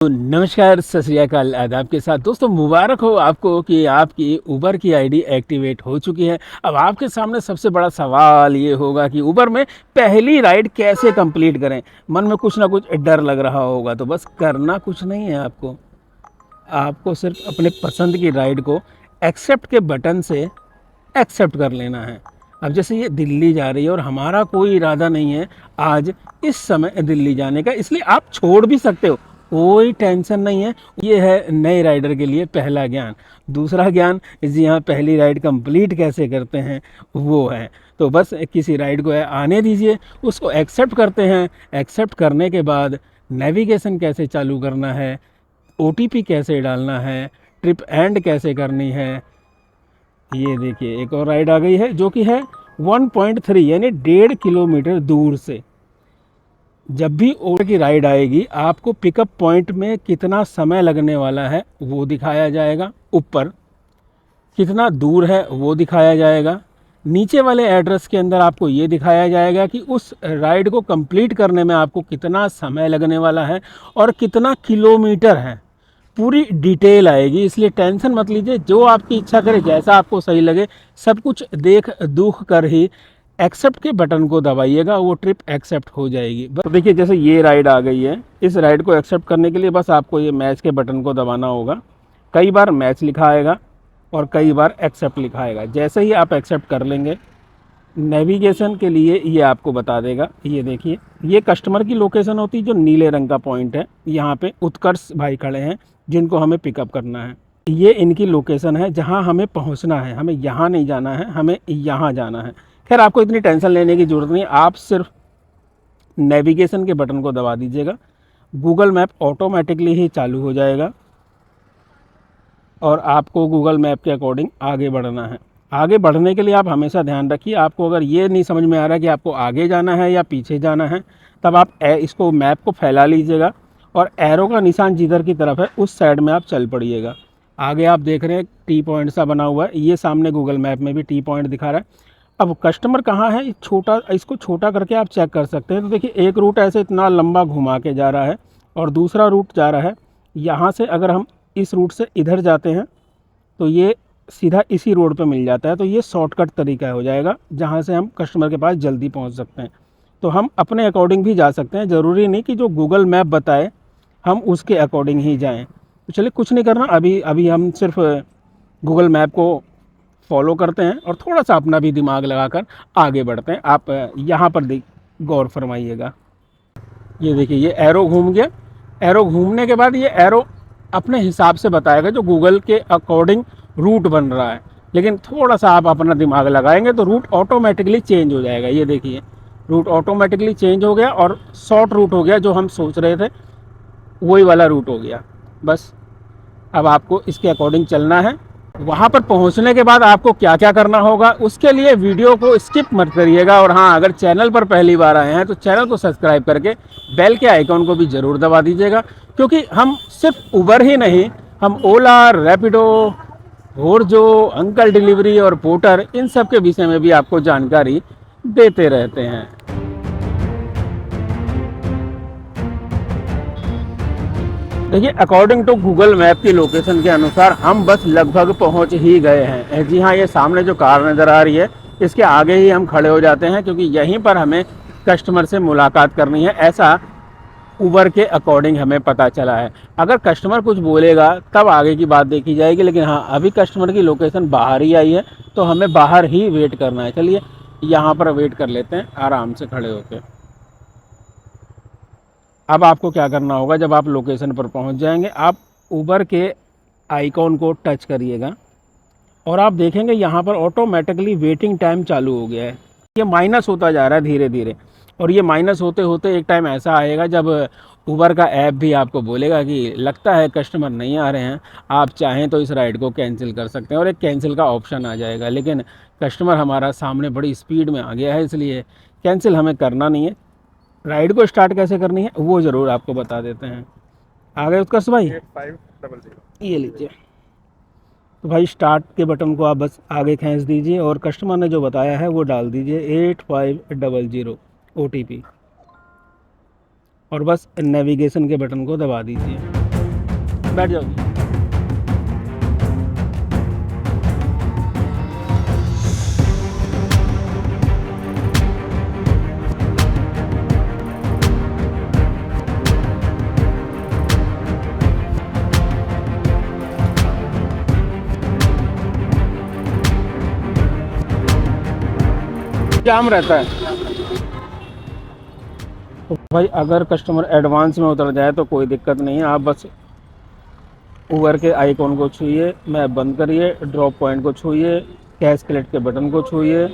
तो नमस्कार, सत श्री अकाल, आदाब के साथ दोस्तों, मुबारक हो आपको कि आपकी उबर की आईडी एक्टिवेट हो चुकी है। अब आपके सामने सबसे बड़ा सवाल ये होगा कि उबर में पहली राइड कैसे कंप्लीट करें। मन में कुछ ना कुछ डर लग रहा होगा, तो बस करना कुछ नहीं है। आपको सिर्फ अपने पसंद की राइड को एक्सेप्ट के बटन से एक्सेप्ट कर लेना है। अब जैसे ये दिल्ली जा रही है और हमारा कोई इरादा नहीं है आज इस समय दिल्ली जाने का, इसलिए आप छोड़ भी सकते हो, कोई टेंशन नहीं है। ये है नए राइडर के लिए पहला ज्ञान। दूसरा ज्ञान, जी हाँ, पहली राइड कंप्लीट कैसे करते हैं वो है। तो बस किसी राइड को आने दीजिए, उसको एक्सेप्ट करते हैं। एक्सेप्ट करने के बाद नेविगेशन कैसे चालू करना है, ओटीपी कैसे डालना है, ट्रिप एंड कैसे करनी है। ये देखिए एक और राइड आ गई है जो कि है 1.3 यानी 1.5 किलोमीटर दूर से। जब भी ओवर की राइड आएगी आपको पिकअप पॉइंट में कितना समय लगने वाला है वो दिखाया जाएगा, ऊपर कितना दूर है वो दिखाया जाएगा, नीचे वाले एड्रेस के अंदर आपको ये दिखाया जाएगा कि उस राइड को कंप्लीट करने में आपको कितना समय लगने वाला है और कितना किलोमीटर है। पूरी डिटेल आएगी, इसलिए टेंशन मत लीजिए। जो आपकी इच्छा करे, जैसा आपको सही लगे, सब कुछ देख दुख कर ही एक्सेप्ट के बटन को दबाइएगा, वो ट्रिप एक्सेप्ट हो जाएगी। तो देखिए जैसे ये राइड आ गई है, इस राइड को एक्सेप्ट करने के लिए बस आपको ये मैच के बटन को दबाना होगा। कई बार मैच लिखा आएगा और कई बार एक्सेप्ट लिखा आएगा। जैसे ही आप एक्सेप्ट कर लेंगे, नेविगेशन के लिए ये आपको बता देगा। ये देखिए, ये कस्टमर की लोकेशन होती है जो नीले रंग का पॉइंट है। यहाँ पे उत्कर्ष भाई खड़े हैं जिनको हमें पिकअप करना है। ये इनकी लोकेशन है जहाँ हमें पहुँचना है। हमें यहाँ नहीं जाना है, हमें यहाँ जाना है। खैर, आपको इतनी टेंशन लेने की ज़रूरत नहीं, आप सिर्फ नेविगेशन के बटन को दबा दीजिएगा। गूगल मैप ऑटोमेटिकली ही चालू हो जाएगा और आपको गूगल मैप के अकॉर्डिंग आगे बढ़ना है। आगे बढ़ने के लिए आप हमेशा ध्यान रखिए, आपको अगर ये नहीं समझ में आ रहा है कि आपको आगे जाना है या पीछे जाना है, तब आप इसको मैप को फैला लीजिएगा और एरो का निशान जिधर की तरफ है उस साइड में आप चल पड़िएगा। आगे आप देख रहे हैं टी पॉइंट सा बना हुआ है, ये सामने गूगल मैप में भी टी पॉइंट दिखा रहा है। अब कस्टमर कहाँ है, छोटा, इसको छोटा करके आप चेक कर सकते हैं। तो देखिए, एक रूट ऐसे इतना लंबा घुमा के जा रहा है और दूसरा रूट जा रहा है यहाँ से। अगर हम इस रूट से इधर जाते हैं तो ये सीधा इसी रोड पे मिल जाता है। तो ये शॉर्टकट तरीका हो जाएगा जहाँ से हम कस्टमर के पास जल्दी पहुँच सकते हैं। तो हम अपने अकॉर्डिंग भी जा सकते हैं, ज़रूरी नहीं कि जो गूगल मैप बताए हम उसके अकॉर्डिंग ही जाएं। तो चलिए, कुछ नहीं करना, अभी हम सिर्फ गूगल मैप को फॉलो करते हैं और थोड़ा सा अपना भी दिमाग लगाकर आगे बढ़ते हैं। आप यहाँ पर गौर फरमाइएगा। ये देखिए, ये एरो घूम गया। एरो घूमने के बाद ये एरो अपने हिसाब से बताएगा जो गूगल के अकॉर्डिंग रूट बन रहा है, लेकिन थोड़ा सा आप अपना दिमाग लगाएंगे तो रूट ऑटोमेटिकली चेंज हो जाएगा। ये देखिए, रूट ऑटोमेटिकली चेंज हो गया और शॉर्ट रूट हो गया। जो हम सोच रहे थे वही वाला रूट हो गया। बस अब आपको इसके अकॉर्डिंग चलना है। वहाँ पर पहुँचने के बाद आपको क्या क्या करना होगा उसके लिए वीडियो को स्किप मत करिएगा। और हाँ, अगर चैनल पर पहली बार आए हैं तो चैनल को सब्सक्राइब करके बेल के आइकॉन को भी ज़रूर दबा दीजिएगा, क्योंकि हम सिर्फ उबर ही नहीं, हम ओला, रैपिडो, होर्जो, अंकल डिलीवरी और पोर्टर, इन सब के विषय में भी आपको जानकारी देते रहते हैं। देखिए, अकॉर्डिंग टू गूगल मैप की लोकेशन के अनुसार हम बस लगभग पहुंच ही गए हैं। जी हाँ, ये सामने जो कार नज़र आ रही है इसके आगे ही हम खड़े हो जाते हैं, क्योंकि यहीं पर हमें कस्टमर से मुलाकात करनी है, ऐसा उबर के अकॉर्डिंग हमें पता चला है। अगर कस्टमर कुछ बोलेगा तब आगे की बात देखी जाएगी, लेकिन हाँ, अभी कस्टमर की लोकेशन बाहर ही आई है तो हमें बाहर ही वेट करना है। चलिए, यहाँ पर वेट कर लेते हैं आराम से खड़े होकर। अब आपको क्या करना होगा, जब आप लोकेशन पर पहुंच जाएंगे, आप उबर के आइकॉन को टच करिएगा और आप देखेंगे यहाँ पर ऑटोमेटिकली वेटिंग टाइम चालू हो गया है। ये माइनस होता जा रहा है धीरे धीरे, और ये माइनस होते होते एक टाइम ऐसा आएगा जब उबर का ऐप भी आपको बोलेगा कि लगता है कस्टमर नहीं आ रहे हैं, आप चाहें तो इस राइड को कैंसिल कर सकते हैं, और एक कैंसिल का ऑप्शन आ जाएगा। लेकिन कस्टमर हमारा सामने बड़ी स्पीड में आ गया है, इसलिए कैंसिल हमें करना नहीं है। राइड को स्टार्ट कैसे करनी है वो ज़रूर आपको बता देते हैं। आ गए उत्कर्ष भाई? 8500 ये लीजिए। तो भाई, स्टार्ट के बटन को आप बस आगे खींच दीजिए और कस्टमर ने जो बताया है वो डाल दीजिए, 8500 OTP, और बस नेविगेशन के बटन को दबा दीजिए। बैठ जाओ जी। जाम रहता है। तो भाई अगर कस्टमर एडवांस में उतर जाए तो कोई दिक्कत नहीं है, आप बस उबर के आइकॉन को छूइए, मैप बंद करिए, ड्रॉप पॉइंट को छूइए, कैश कलेक्ट के बटन को छूइए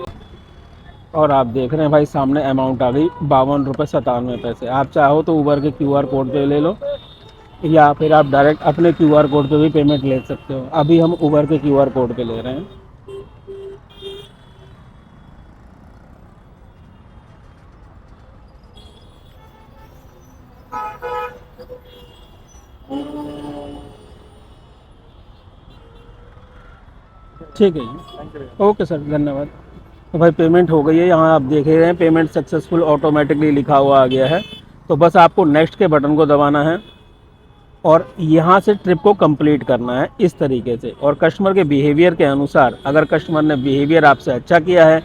और आप देख रहे हैं भाई सामने अमाउंट आ गई 52 रुपये 97 पैसे। आप चाहो तो उबर के QR कोड पे ले लो या फिर आप डायरेक्ट अपने QR कोड पे भी पेमेंट ले सकते हो। अभी हम उबर के QR कोड पे ले रहे हैं। ठीक है जी, ओके सर, धन्यवाद। तो भाई पेमेंट हो गई है, यहाँ आप देख रहे हैं पेमेंट सक्सेसफुल ऑटोमेटिकली लिखा हुआ आ गया है। तो बस आपको नेक्स्ट के बटन को दबाना है और यहाँ से ट्रिप को कंप्लीट करना है इस तरीके से। और कस्टमर के बिहेवियर के अनुसार, अगर कस्टमर ने बिहेवियर आपसे अच्छा किया है,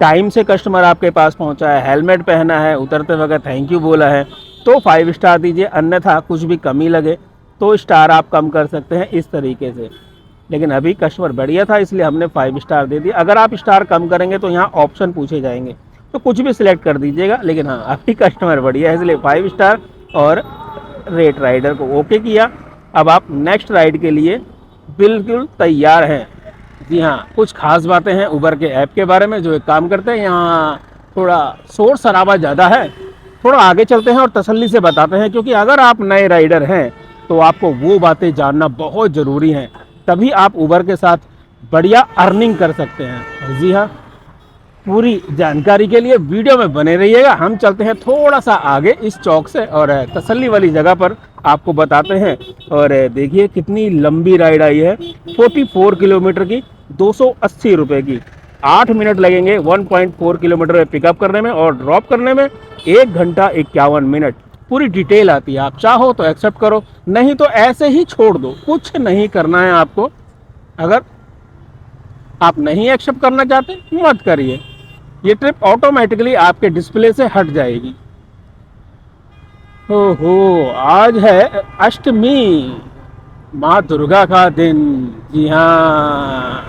टाइम से कस्टमर आपके पास पहुँचा है, हेलमेट पहना है, उतरते वक्त थैंक यू बोला है, तो 5 स्टार दीजिए। अन्यथा कुछ भी कमी लगे तो स्टार आप कम कर सकते हैं इस तरीके से। लेकिन अभी कस्टमर बढ़िया था इसलिए हमने 5 स्टार दे दिया। अगर आप स्टार कम करेंगे तो यहाँ ऑप्शन पूछे जाएंगे, तो कुछ भी सिलेक्ट कर दीजिएगा। लेकिन हाँ, अभी कस्टमर बढ़िया है इसलिए 5 स्टार और रेट राइडर को ओके किया। अब आप नेक्स्ट राइड के लिए बिल्कुल तैयार हैं। जी हाँ, कुछ खास बातें हैं उबर के ऐप के बारे में जो एक काम करते हैं। यहाँ थोड़ा शोर शराबा ज़्यादा है, थोड़ा आगे चलते हैं और तसल्ली से बताते हैं, क्योंकि अगर आप नए राइडर हैं तो आपको वो बातें जानना बहुत ज़रूरी हैं, तभी आप उबर के साथ बढ़िया अर्निंग कर सकते हैं। जी हाँ, पूरी जानकारी के लिए वीडियो में बने रहिएगा। हम चलते हैं थोड़ा सा आगे इस चौक से और तसल्ली वाली जगह पर आपको बताते हैं। और देखिए कितनी लंबी राइड आई है, 44 किलोमीटर की, 280 रुपये की। 8 मिनट लगेंगे 1.4 किलोमीटर में पिकअप करने में और ड्रॉप करने में 1 घंटा 51 मिनट। पूरी डिटेल आती है, आप चाहो तो एक्सेप्ट करो, नहीं तो ऐसे ही छोड़ दो, कुछ नहीं करना है आपको। अगर आप नहीं एक्सेप्ट करना चाहते मत करिए, ये ट्रिप ऑटोमेटिकली आपके डिस्प्ले से हट जाएगी। ओहो, आज है अष्टमी, माँ दुर्गा का दिन। जी हाँ,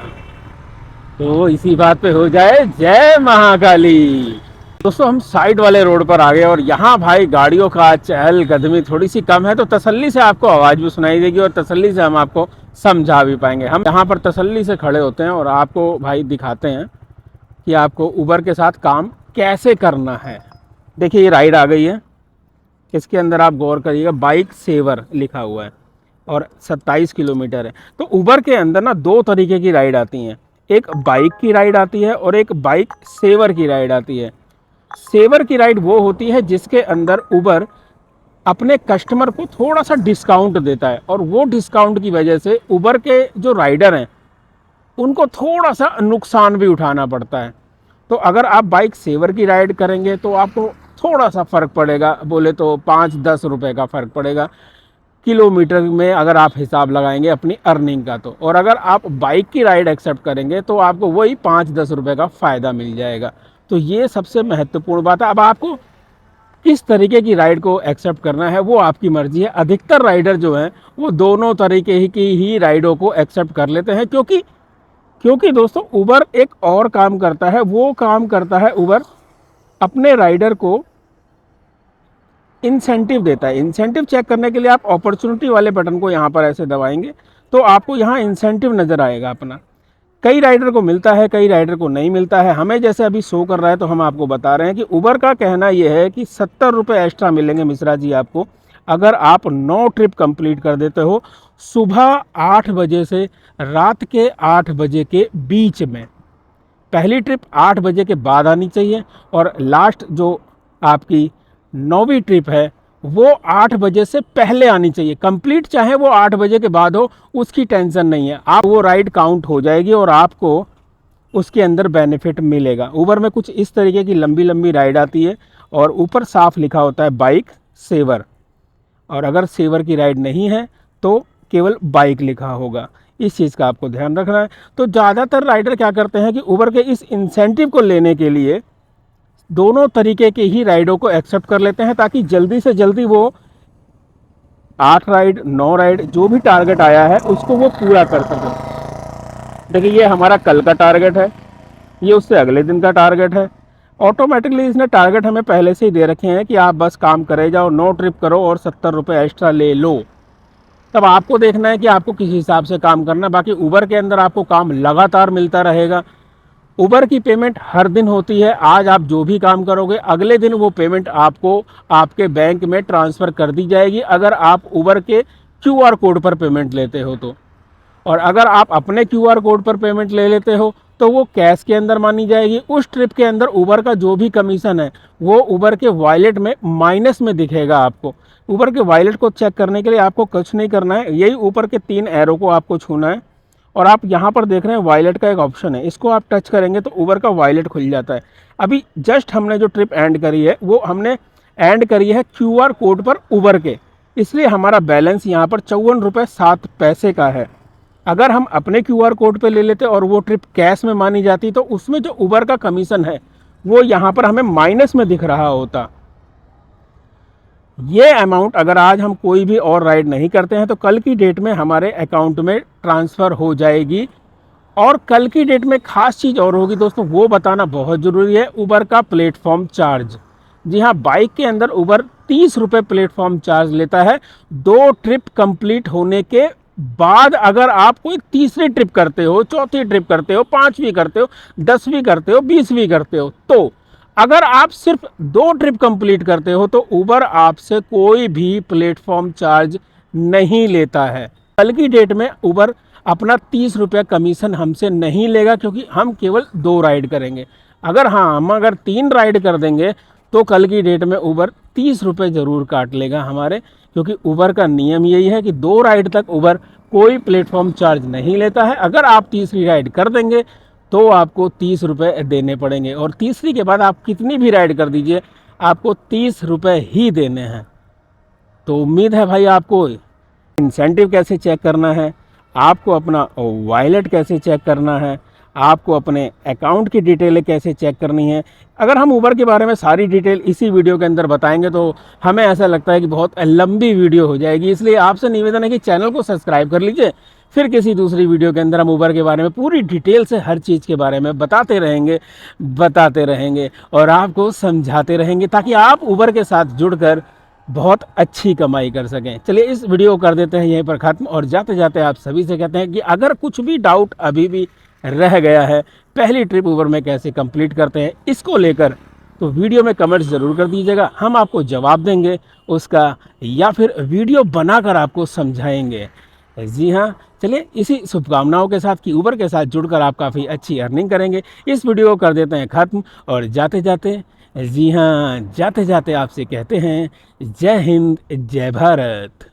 तो इसी बात पे हो जाए जय महाकाली। दोस्तों हम साइड वाले रोड पर आ गए और यहाँ भाई गाड़ियों का चहल कदमी थोड़ी सी कम है, तो तसल्ली से आपको आवाज़ भी सुनाई देगी और तसल्ली से हम आपको समझा भी पाएंगे। हम यहाँ पर तसल्ली से खड़े होते हैं और आपको भाई दिखाते हैं कि आपको उबर के साथ काम कैसे करना है। देखिए ये राइड आ गई है, इसके अंदर आप गौर करिएगा बाइक सेवर लिखा हुआ है और 27 किलोमीटर है। तो उबर के अंदर ना 2 तरीके की राइड आती हैं, एक बाइक की राइड आती है और एक बाइक सेवर की राइड आती है। सेवर की राइड वो होती है जिसके अंदर उबर अपने कस्टमर को थोड़ा सा डिस्काउंट देता है और वो डिस्काउंट की वजह से उबर के जो राइडर हैं उनको थोड़ा सा नुकसान भी उठाना पड़ता है। तो अगर आप बाइक सेवर की राइड करेंगे तो आपको थोड़ा सा फ़र्क पड़ेगा, बोले तो 5-10 रुपये का फ़र्क पड़ेगा किलोमीटर में, अगर आप हिसाब लगाएंगे अपनी अर्निंग का तो। और अगर आप बाइक की राइड एक्सेप्ट करेंगे तो आपको वही 5-10 रुपये का फ़ायदा मिल जाएगा। तो ये सबसे महत्वपूर्ण बात है। अब आपको किस तरीके की राइड को एक्सेप्ट करना है वो आपकी मर्ज़ी है। अधिकतर राइडर जो हैं वो दोनों तरीके की ही राइडों को एक्सेप्ट कर लेते हैं, क्योंकि दोस्तों उबर एक और काम करता है, वो काम करता है उबर अपने राइडर को इंसेंटिव देता है। इंसेंटिव चेक करने के लिए आप अपॉर्चुनिटी वाले बटन को यहाँ पर ऐसे दबाएंगे तो आपको यहाँ इंसेंटिव नज़र आएगा अपना। कई राइडर को मिलता है, कई राइडर को नहीं मिलता है। हमें जैसे अभी शो कर रहा है तो हम आपको बता रहे हैं कि उबर का कहना यह है कि 70 रुपये एक्स्ट्रा मिलेंगे मिश्रा जी आपको, अगर आप 9 ट्रिप कंप्लीट कर देते हो सुबह 8 बजे से रात के 8 बजे के बीच में। पहली ट्रिप 8 बजे के बाद आनी चाहिए और लास्ट जो आपकी 9वीं ट्रिप है वो 8 बजे से पहले आनी चाहिए। कंप्लीट चाहे वो 8 बजे के बाद हो, उसकी टेंशन नहीं है, आप वो राइड काउंट हो जाएगी और आपको उसके अंदर बेनिफिट मिलेगा। उबर में कुछ इस तरीके की लंबी लंबी राइड आती है और ऊपर साफ लिखा होता है बाइक सेवर, और अगर सेवर की राइड नहीं है तो केवल बाइक लिखा होगा। इस चीज़ का आपको ध्यान रखना है। तो ज़्यादातर राइडर क्या करते हैं कि उबर के इस इंसेंटिव को लेने के लिए दोनों तरीके के ही राइडों को एक्सेप्ट कर लेते हैं, ताकि जल्दी से जल्दी वो 8 राइड 9 राइड जो भी टारगेट आया है उसको वो पूरा कर सकें। देखिए ये हमारा कल का टारगेट है, ये उससे अगले दिन का टारगेट है। ऑटोमेटिकली इसने टारगेट हमें पहले से ही दे रखे हैं कि आप बस काम करे जाओ, 9 ट्रिप करो और 70 रुपये एक्स्ट्रा ले लो। तब आपको देखना है कि आपको किस हिसाब से काम करना है। बाकी उबर के अंदर आपको काम लगातार मिलता रहेगा। उबर की पेमेंट हर दिन होती है। आज आप जो भी काम करोगे अगले दिन वो पेमेंट आपको आपके बैंक में ट्रांसफ़र कर दी जाएगी, अगर आप उबर के क्यूआर कोड पर पेमेंट लेते हो तो। और अगर आप अपने क्यूआर कोड पर पेमेंट ले लेते हो तो वो कैश के अंदर मानी जाएगी। उस ट्रिप के अंदर उबर का जो भी कमीशन है वो उबर के वॉलेट में माइनस में दिखेगा आपको। उबर के वॉलेट को चेक करने के लिए आपको कुछ नहीं करना है, यही ऊपर के 3 एरो को आपको छूना है और आप यहाँ पर देख रहे हैं वॉलेट का एक ऑप्शन है, इसको आप टच करेंगे तो उबर का वॉलेट खुल जाता है। अभी जस्ट हमने जो ट्रिप एंड करी है वो हमने एंड करी है क्यूआर कोड पर उबर के, इसलिए हमारा बैलेंस यहाँ पर 54 रुपये 7 पैसे का है। अगर हम अपने क्यूआर कोड पे ले लेते और वो ट्रिप कैश में मानी जाती तो उसमें जो उबर का कमीशन है वो यहाँ पर हमें माइनस में दिख रहा होता। ये अमाउंट अगर आज हम कोई भी और राइड नहीं करते हैं तो कल की डेट में हमारे अकाउंट में ट्रांसफ़र हो जाएगी। और कल की डेट में खास चीज़ और होगी दोस्तों, वो बताना बहुत ज़रूरी है, उबर का प्लेटफॉर्म चार्ज। जी हाँ, बाइक के अंदर उबर 30 रुपये प्लेटफॉर्म चार्ज लेता है 2 ट्रिप कंप्लीट होने के बाद। अगर आप कोई तीसरी ट्रिप करते हो, चौथी ट्रिप करते हो, 5वीं करते हो, 10वीं करते हो, 20वीं करते हो, तो अगर आप सिर्फ 2 ट्रिप कंप्लीट करते हो तो उबर आपसे कोई भी प्लेटफॉर्म चार्ज नहीं लेता है। कल की डेट में उबर अपना 30 रुपये कमीशन हमसे नहीं लेगा, क्योंकि हम केवल 2 राइड करेंगे। अगर हम 3 राइड कर देंगे तो कल की डेट में उबर 30 रुपये ज़रूर काट लेगा हमारे, क्योंकि उबर का नियम यही है कि 2 राइड तक उबर कोई प्लेटफॉर्म चार्ज नहीं लेता है। अगर आप तीसरी राइड कर देंगे तो आपको 30 रुपये देने पड़ेंगे, और तीसरी के बाद आप कितनी भी राइड कर दीजिए आपको 30 रुपये ही देने हैं। तो उम्मीद है भाई आपको इंसेंटिव कैसे चेक करना है, आपको अपना वॉलेट कैसे चेक करना है, आपको अपने अकाउंट की डिटेलें कैसे चेक करनी है। अगर हम उबर के बारे में सारी डिटेल इसी वीडियो के अंदर बताएंगे तो हमें ऐसा लगता है कि बहुत लंबी वीडियो हो जाएगी, इसलिए आपसे निवेदन है कि चैनल को सब्सक्राइब कर लीजिए। फिर किसी दूसरी वीडियो के अंदर हम उबर के बारे में पूरी डिटेल से हर चीज़ के बारे में बताते रहेंगे और आपको समझाते रहेंगे, ताकि आप उबर के साथ जुड़कर बहुत अच्छी कमाई कर सकें। चलिए इस वीडियो को कर देते हैं यहीं पर ख़त्म, और जाते जाते आप सभी से कहते हैं कि अगर कुछ भी डाउट अभी भी रह गया है पहली ट्रिप उबर में कैसे कंप्लीट करते हैं इसको लेकर, तो वीडियो में कमेंट्स ज़रूर कर दीजिएगा, हम आपको जवाब देंगे उसका, या फिर वीडियो बनाकर आपको समझाएंगे। जी हाँ, चलिए इसी शुभकामनाओं के साथ कि उबर के साथ जुड़कर आप काफ़ी अच्छी अर्निंग करेंगे, इस वीडियो को कर देते हैं ख़त्म। और जाते जाते, जी हाँ, जाते जाते आपसे कहते हैं जय हिंद जय भारत।